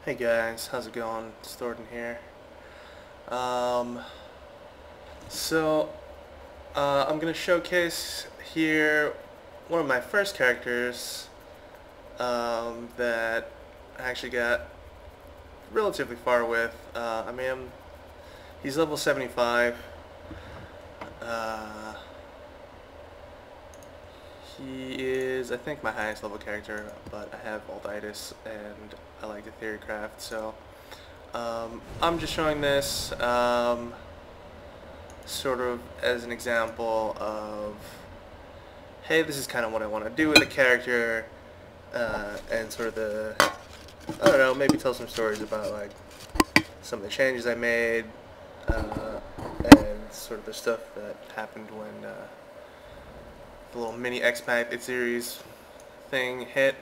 Hey guys, how's it going? It's Thornton here. Um, so, I'm going to showcase here one of my first characters that I actually got relatively far with. He's level 75. He is, I think, my highest level character, but I have Altitis and I like to theorcraft, so I'm just showing this sort of as an example of, hey, this is kind of what I want to do with the character, and sort of I don't know, maybe tell some stories about like some of the changes I made, and sort of the stuff that happened when the little mini X-Path series thing hit.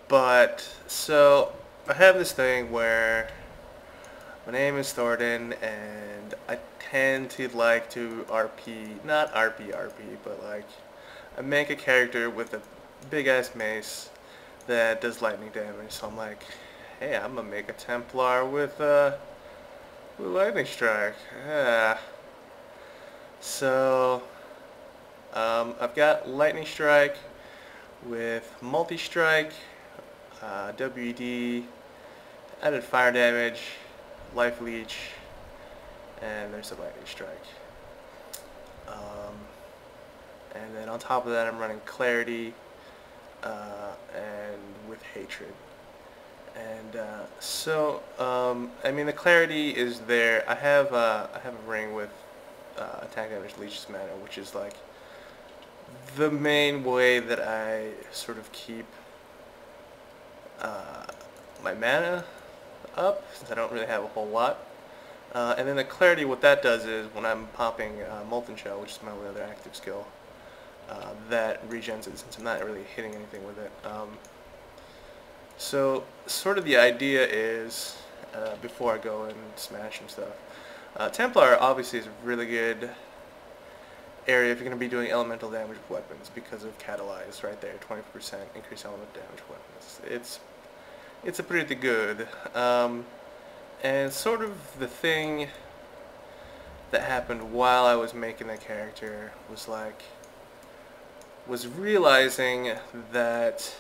But so I have this thing where my name is Thornton, and I tend to like to RP, not RP, but like I make a character with a big ass mace that does lightning damage. So I'm like, hey, I'm gonna make a Templar with lightning strike. Yeah. So I've got lightning strike with multi-strike, WD, added fire damage, life leech, and there's a lightning strike. And then on top of that, I'm running clarity and with hatred. And I mean, the clarity is there. I have a ring with attack damage leeches mana, which is like the main way that I sort of keep my mana up, since I don't really have a whole lot. And then the clarity, what that does is when I'm popping Molten Shell, which is my only other active skill, that regens it since I'm not really hitting anything with it. So sort of the idea is, before I go and smash and stuff, Templar obviously is a really good area if you're going to be doing elemental damage with weapons because of Catalyze right there, 20% increase element damage with weapons. It's a pretty good. And sort of the thing that happened while I was making that character was realizing that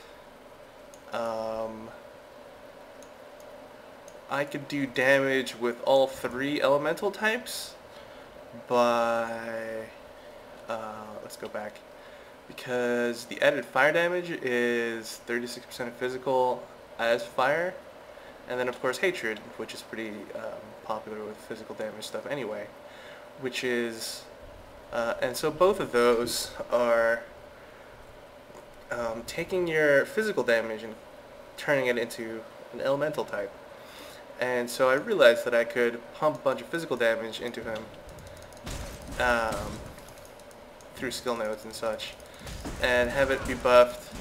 I could do damage with all three elemental types by let's go back, because the added fire damage is 36% of physical as fire, and then of course hatred, which is pretty popular with physical damage stuff anyway, which is and so both of those are taking your physical damage and turning it into an elemental type. And so I realized that I could pump a bunch of physical damage into him through skill nodes and such, and have it be buffed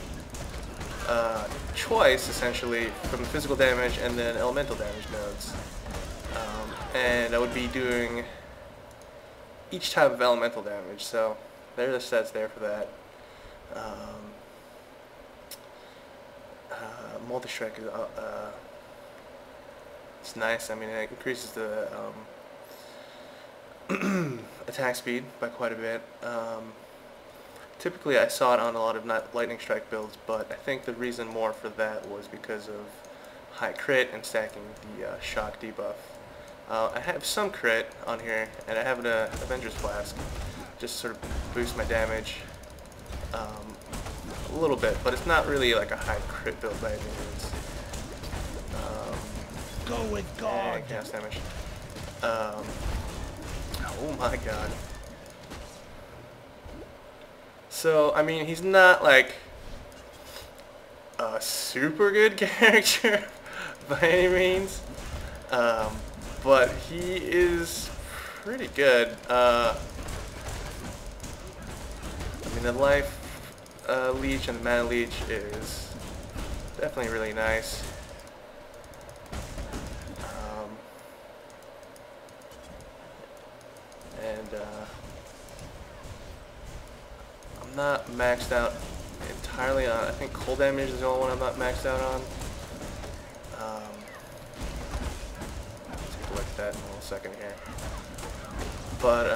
twice, essentially, from the physical damage and then elemental damage nodes. And I would be doing each type of elemental damage, so there are the stats there for that. Multi-strike is it's nice. I mean, it increases the attack speed by quite a bit. Typically I saw it on a lot of lightning strike builds, but I think the reason more for that was because of high crit and stacking the shock debuff. I have some crit on here, and I have an Avenger's Flask, just sort of boost my damage a little bit, but it's not really like a high crit build by any means. Go with God. And chaos damage. Oh my god. So, I mean, he's not like a super good character by any means, but he is pretty good. I mean, the life leech and the mana leech is definitely really nice. And I'm not maxed out entirely on, I think cold damage is the only one I'm not maxed out on. Take a look at that in a little second here. But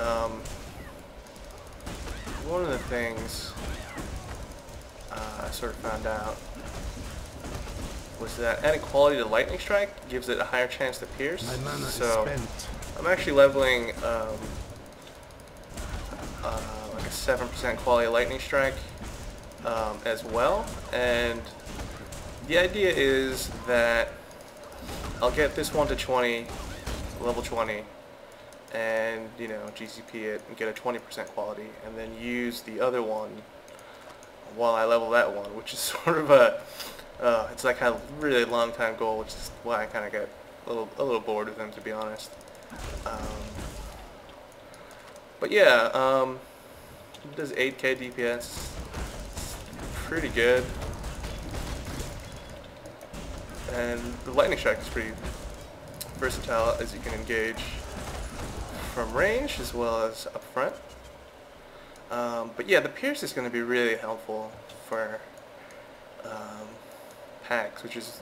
one of the things I sort of found out was that adding quality to Lightning Strike gives it a higher chance to pierce. So I'm actually leveling like a 7% quality Lightning Strike as well, and the idea is that I'll get this one to 20, level 20, and you know, GCP it and get a 20% quality, and then use the other one while I level that one, which is sort of a it's like a really long time goal, which is why I kind of got a little bored with them, to be honest. But yeah, it does 8k DPS, pretty good, and the Lightning Strike is pretty versatile, as you can engage from range as well as up front. But yeah, the Pierce is going to be really helpful for packs, which is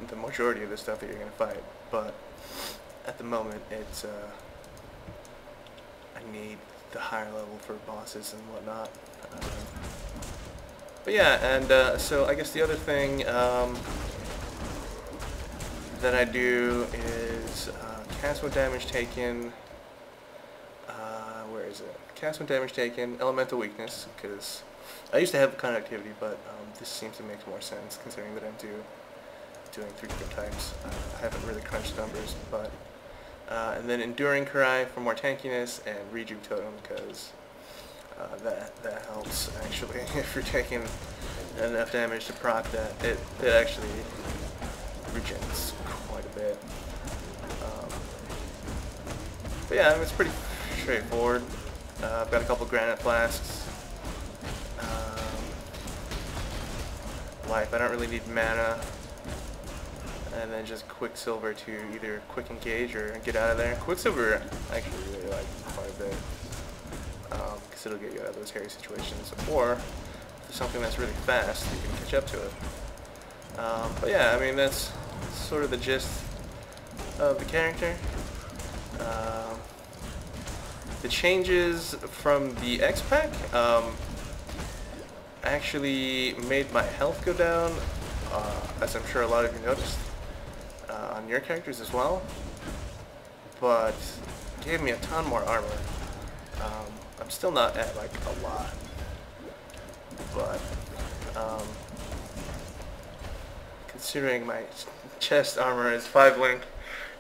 the majority of the stuff that you're going to fight. But at the moment, it's I need the higher level for bosses and whatnot. But yeah, and so I guess the other thing that I do is cast when damage taken. Where is it? Cast when damage taken, elemental weakness, because I used to have conductivity, but this seems to make more sense considering that I'm doing 3 different types. I haven't really crunched numbers, but and then enduring cry for more tankiness, and rejuve totem, because that helps actually. If you're taking enough damage to proc that, it actually regens quite a bit. But yeah, I mean, it's pretty straightforward. I've got a couple granite flasks. Life, I don't really need mana. And then just Quicksilver to either quick engage or get out of there. Quicksilver I actually really like quite a bit, because it'll get you out of those hairy situations. Or if there's something that's really fast, you can catch up to it. But yeah, I mean, that's sort of the gist of the character. The changes from the X-Pack actually made my health go down, as I'm sure a lot of you noticed, on your characters as well, but gave me a ton more armor. I'm still not at like a lot, but considering my chest armor is 5 link,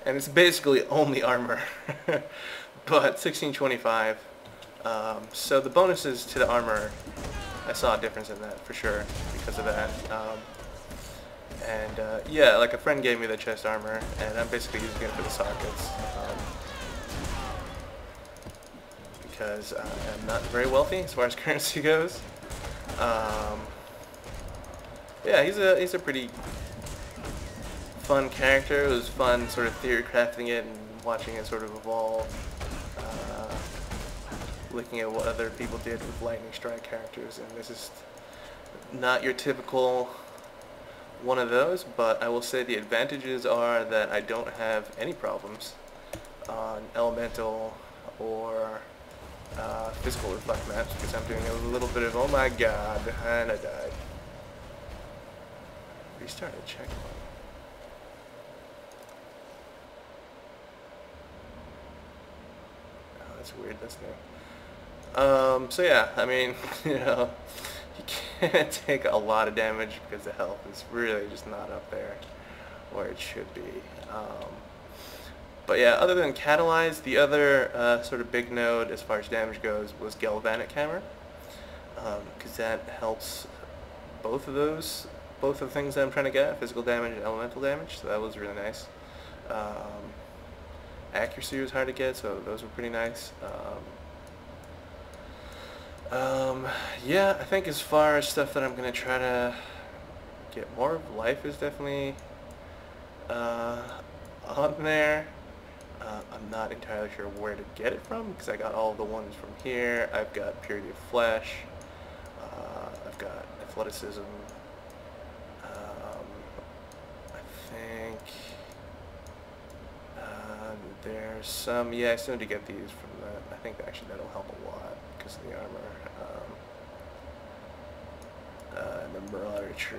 and it's basically only armor, but 1625. So the bonuses to the armor, I saw a difference in that for sure because of that. Yeah, like a friend gave me the chest armor, and I'm basically using it for the sockets, because I'm not very wealthy as far as currency goes. Yeah, he's a pretty fun character. It was fun sort of theory crafting it and watching it sort of evolve. Looking at what other people did with Lightning Strike characters, and this is not your typical one of those, but I will say the advantages are that I don't have any problems on elemental or physical reflect maps, because I'm doing a little bit of, oh my god, and I died. Restarted checkpoint. Oh, that's weird, isn't it? So yeah, I mean, you know, you can't take a lot of damage because the health is really just not up there where it should be. But yeah, other than Catalyze, the other sort of big node as far as damage goes was Galvanic Hammer, because that helps both of the things that I'm trying to get, physical damage and elemental damage, so that was really nice. Accuracy was hard to get, so those were pretty nice. Yeah, I think as far as stuff that I'm going to try to get more of, life is definitely on there. I'm not entirely sure where to get it from, because I got all the ones from here. I've got Purity of Flesh, I've got athleticism. I think there's some, yeah, I still need to get these from that. I think actually that'll help a lot because of the armor. And the Marauder tree.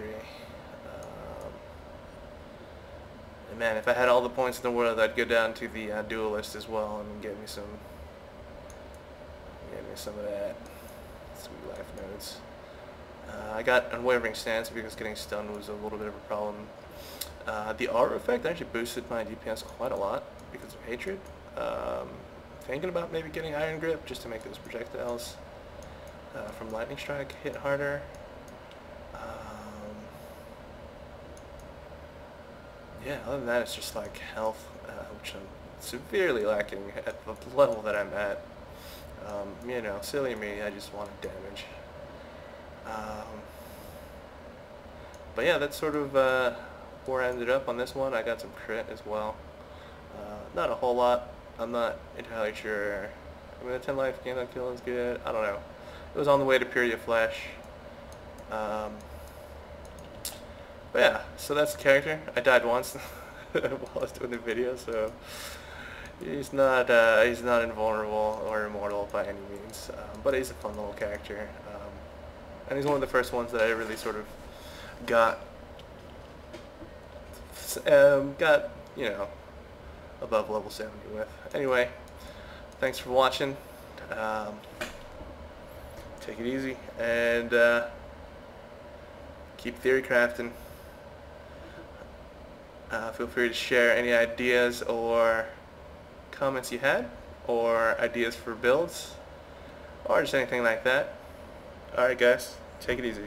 And man, if I had all the points in the world, I'd go down to the duelist as well and get me some of that. Sweet life notes. I got Unwavering Stance because getting stunned was a little bit of a problem. The aura effect actually boosted my DPS quite a lot because of Hatred. Thinking about maybe getting Iron Grip just to make those projectiles from Lightning Strike hit harder. Yeah, other than that, it's just like health, which I'm severely lacking at the level that I'm at. You know, silly me, I just wanted damage. But yeah, that's sort of where I ended up on this one. I got some crit as well. Not a whole lot. I'm not entirely sure. I mean, the 10 life gain on kill is good. I don't know. It was on the way to Purity of Flesh. But yeah, so that's the character. I died once while I was doing the video, so he's not invulnerable or immortal by any means. But he's a fun little character, and he's one of the first ones that I really sort of got you know, above level 70 with. Anyway, thanks for watching. Take it easy and keep theory crafting. Feel free to share any ideas or comments you had, or ideas for builds, or just anything like that. Alright guys, take it easy.